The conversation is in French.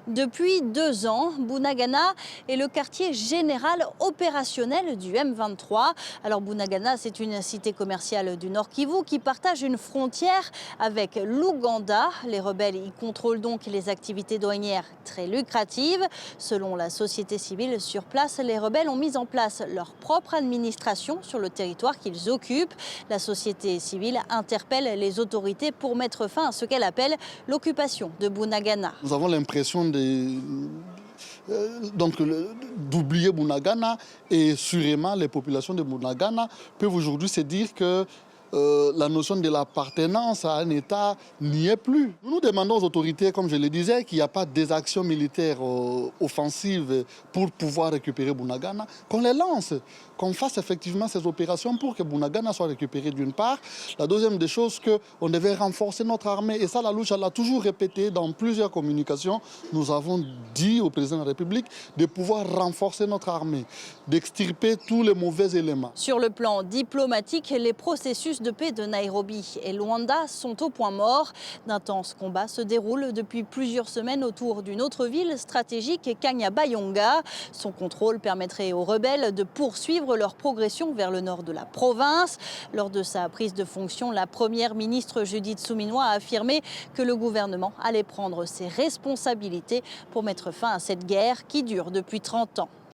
Depuis 2 ans, Bunagana est le quartier général opérationnel du M23. Alors Bunagana, c'est une cité commerciale du Nord Kivu qui partage une frontière avec l'Ouganda. Les rebelles y contrôlent donc les activités douanières très lucratives. Selon la société civile sur place, les rebelles ont mis en place leur propre administration sur le territoire qu'ils occupent. La société civile interpelle les autorités pour mettre fin à ce qu'elle appelle l'occupation de Bunagana. Nous avons l'impression d'oublier Bunagana et sûrement les populations de Bunagana peuvent aujourd'hui se dire que la notion de l'appartenance à un État n'y est plus. Nous demandons aux autorités, comme je le disais, qu'il n'y a pas des actions militaires offensives pour pouvoir récupérer Bunagana, qu'on les lance, qu'on fasse effectivement ces opérations pour que Bunagana soit récupéré d'une part. La deuxième des choses, qu'on devait renforcer notre armée. Et ça, la Louche, elle l'a toujours répété dans plusieurs communications. Nous avons dit au président de la République de pouvoir renforcer notre armée, d'extirper tous les mauvais éléments. Sur le plan diplomatique, les processus de paix de Nairobi et Luanda sont au point mort. D'intenses combats se déroulent depuis plusieurs semaines autour d'une autre ville stratégique, Kanyabayonga. Son contrôle permettrait aux rebelles de poursuivre leur progression vers le nord de la province. Lors de sa prise de fonction, la première ministre Judith Suminwa a affirmé que le gouvernement allait prendre ses responsabilités pour mettre fin à cette guerre qui dure depuis 30 ans.